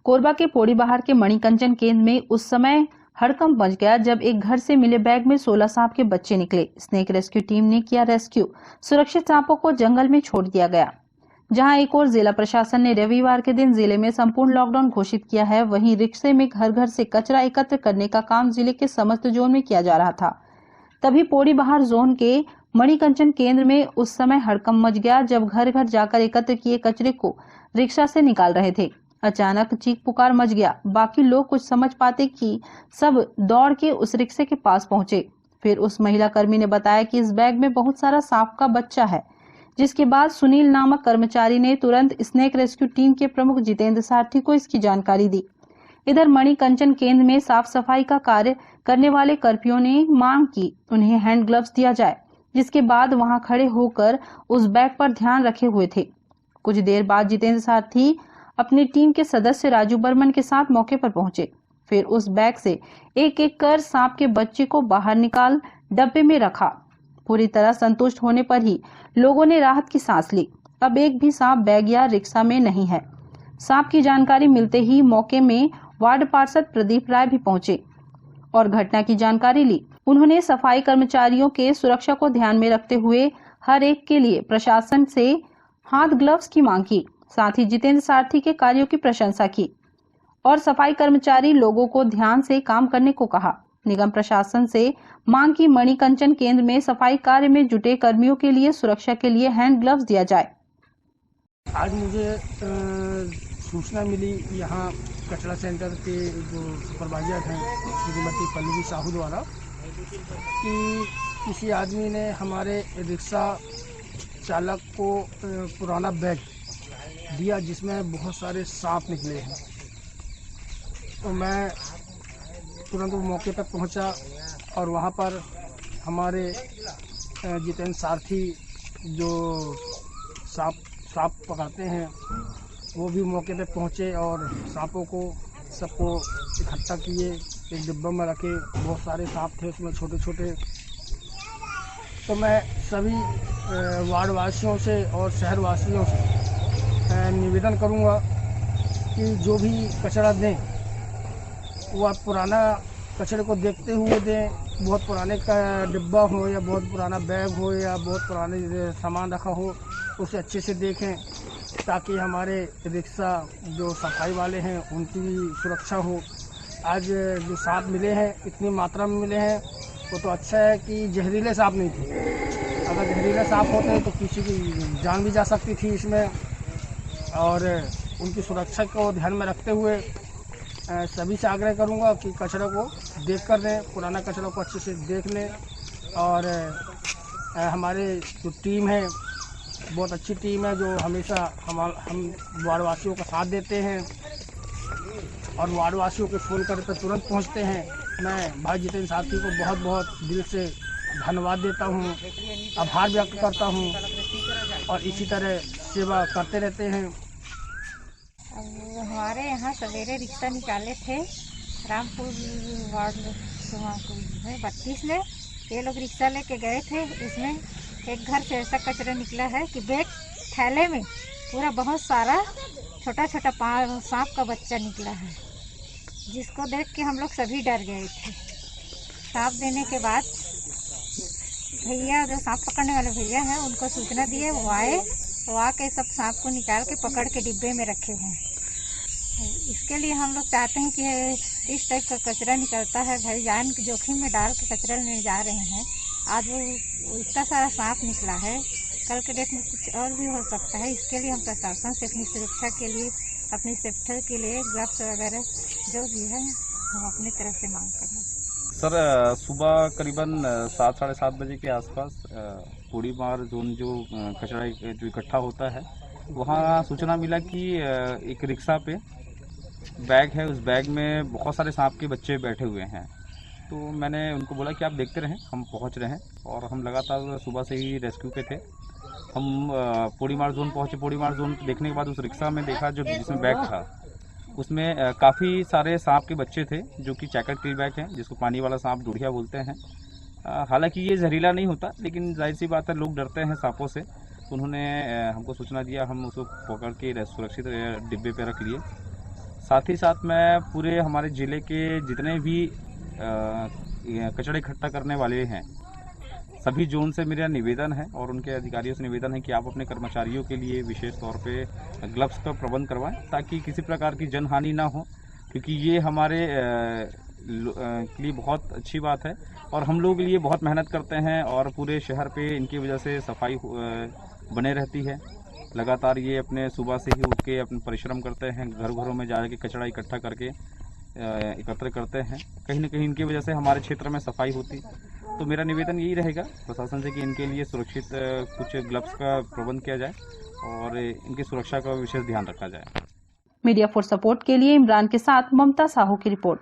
कोरबा के पोड़ीबाहर के मणिकंचन केंद्र में उस समय हड़कंप मच गया जब एक घर से मिले बैग में 16 सांप के बच्चे निकले। स्नेक रेस्क्यू टीम ने किया रेस्क्यू। सुरक्षित सांपों को जंगल में छोड़ दिया गया। जहां एक और जिला प्रशासन ने रविवार के दिन जिले में संपूर्ण लॉकडाउन घोषित किया है, वहीं रिक्शे में घर घर से कचरा एकत्र करने का काम जिले के समस्त जोन में किया जा रहा था। तभी पोड़ीबाहर जोन के मणिकंचन केंद्र में उस समय हड़कंप मच गया जब घर घर जाकर एकत्र किए कचरे को रिक्शा से निकाल रहे थे। अचानक चीख पुकार मच गया। बाकी लोग कुछ समझ पाते कि सब दौड़ के उस रिक्शे के पास पहुंचे। फिर उस महिला कर्मी ने बताया कि इस बैग में बहुत सारा सांप का बच्चा है, जिसके बाद सुनील नामक कर्मचारी ने तुरंत स्नेक रेस्क्यू टीम के प्रमुख जितेंद्र सारथी को इसकी जानकारी दी। इधर मणिकंचन केंद्र में साफ सफाई का कार्य करने वाले कर्मियों ने मांग की उन्हें हैंड ग्लव्स दिया जाए, जिसके बाद वहां खड़े होकर उस बैग पर ध्यान रखे हुए थे। कुछ देर बाद जितेंद्र सारथी अपनी टीम के सदस्य राजू बर्मन के साथ मौके पर पहुंचे। फिर उस बैग से एक एक कर सांप के बच्चे को बाहर निकाल डब्बे में रखा। पूरी तरह संतुष्ट होने पर ही लोगों ने राहत की सांस ली। अब एक भी सांप बैग या रिक्शा में नहीं है। सांप की जानकारी मिलते ही मौके में वार्ड पार्षद प्रदीप राय भी पहुंचे और घटना की जानकारी ली। उन्होंने सफाई कर्मचारियों के सुरक्षा को ध्यान में रखते हुए हर एक के लिए प्रशासन से हाथ ग्लव्स की मांग की। साथ ही जितेंद्र सारथी के कार्यों की प्रशंसा की और सफाई कर्मचारी लोगों को ध्यान से काम करने को कहा। निगम प्रशासन से मांग की मणिकंचन केंद्र में सफाई कार्य में जुटे कर्मियों के लिए सुरक्षा के लिए हैंड ग्लव्स दिया जाए। आज मुझे सूचना मिली यहाँ कचरा सेंटर के जो सुपरवाइजर हैं श्रीमती पल्लवी साहू द्वारा कि किसी आदमी ने हमारे रिक्शा चालक को पुराना बैग दिया जिसमें बहुत सारे सांप निकले हैं। तो मैं तुरंत मौके पर पहुंचा और वहां पर हमारे जितेंद्र सारथी जो सांप पकड़ते हैं वो भी मौके पे पहुंचे और सांपों को सबको इकट्ठा किए, एक डिब्बा में रखे। बहुत सारे सांप थे उसमें छोटे छोटे। तो मैं सभी वार्ड वासियों से और शहर वासियों से निवेदन करूंगा कि जो भी कचरा दें वो आप पुराना कचरे को देखते हुए दें। बहुत पुराने का डिब्बा हो या बहुत पुराना बैग हो या बहुत पुराने सामान रखा हो उसे अच्छे से देखें, ताकि हमारे रिक्शा जो सफाई वाले हैं उनकी सुरक्षा हो। आज जो सांप मिले हैं इतनी मात्रा में मिले हैं वो तो अच्छा है कि जहरीले सांप नहीं थे। अगर जहरीले सांप होते तो किसी की जान भी जा सकती थी इसमें। और उनकी सुरक्षा को ध्यान में रखते हुए सभी से आग्रह करूंगा कि कचरे को देख कर दें, पुराना कचरा को अच्छे से देख लें। और हमारे जो टीम है बहुत अच्छी टीम है जो हमेशा हम वार्डवासियों का साथ देते हैं और वार्डवासियों के फ़ोन करने पर तुरंत पहुंचते हैं। मैं भाई जितेंद्र सारथी को बहुत बहुत दिल से धन्यवाद देता हूं, आभार व्यक्त करता हूं और इसी तरह सेवा करते रहते हैं। हमारे यहाँ सवेरे रिक्शा निकाले थे रामपुर वार्ड 32 में। ये लोग रिक्शा लेके गए थे। उसमें एक घर से ऐसा कचरा निकला है कि बैग थैले में पूरा बहुत सारा छोटा छोटा सांप का बच्चा निकला है, जिसको देख के हम लोग सभी डर गए थे। सांप देने के बाद भैया जो सांप पकड़ने वाले भैया हैं उनको सूचना दिए, वो आए, वो आके सब सांप को निकाल के पकड़ के डिब्बे में रखे हैं। इसके लिए हम लोग चाहते हैं कि इस टाइप का कचरा निकलता है, भाई जान के जोखिम में डाल के कचरा लेने जा रहे हैं। आज वो इतना सारा सांप निकला है, कल के डेट में कुछ और भी हो सकता है। इसके लिए हम प्रशासन से अपनी सुरक्षा के लिए, अपनी सेफ्टी के लिए ग्लव्स वगैरह जो भी है हम अपनी तरफ से मांग कर रहे हैं। सर, सुबह करीबन 7 साढ़े 7 बजे के आसपास पोड़ीबाहर जोन जो कचरा जो इकट्ठा होता है वहाँ सूचना मिला कि एक रिक्शा पे बैग है, उस बैग में बहुत सारे सांप के बच्चे बैठे हुए हैं। तो मैंने उनको बोला कि आप देखते रहें, हम पहुंच रहे हैं। और हम लगातार सुबह से ही रेस्क्यू पे थे। हम पोड़ीबाहर जोन पहुंचे। पोड़ीबाहर जोन देखने के बाद उस रिक्शा में देखा जो जिसमें बैग था उसमें काफ़ी सारे सांप के बच्चे थे जो कि चैकर ट्री बैग हैं, जिसको पानी वाला सांप डूढ़िया बोलते हैं। हालांकि ये जहरीला नहीं होता, लेकिन जाहिर सी बात है लोग डरते हैं सांपों से। तो उन्होंने हमको सूचना दिया, हम उसको पकड़ के सुरक्षित डिब्बे पे रख लिए। साथ ही साथ मैं पूरे हमारे ज़िले के जितने भी कचरा इकट्ठा करने वाले हैं सभी जोन से मेरा निवेदन है और उनके अधिकारियों से निवेदन है कि आप अपने कर्मचारियों के लिए विशेष तौर पे ग्लव्स का प्रबंध करवाएं ताकि किसी प्रकार की जनहानि ना हो, क्योंकि ये हमारे के लिए बहुत अच्छी बात है और हम लोग के लिए बहुत मेहनत करते हैं और पूरे शहर पे इनकी वजह से सफाई बने रहती है। लगातार ये अपने सुबह से ही उठ के अपने परिश्रम करते हैं, घर घरों में जा के कचरा इकट्ठा करके एकत्र करते हैं। कहीं ना कहीं इनकी वजह से हमारे क्षेत्र में सफाई होती। तो मेरा निवेदन यही रहेगा प्रशासन से कि इनके लिए सुरक्षित कुछ ग्लव्स का प्रबंध किया जाए और इनकी सुरक्षा का विशेष ध्यान रखा जाए। मीडिया फॉर सपोर्ट के लिए इमरान के साथ ममता साहू की रिपोर्ट।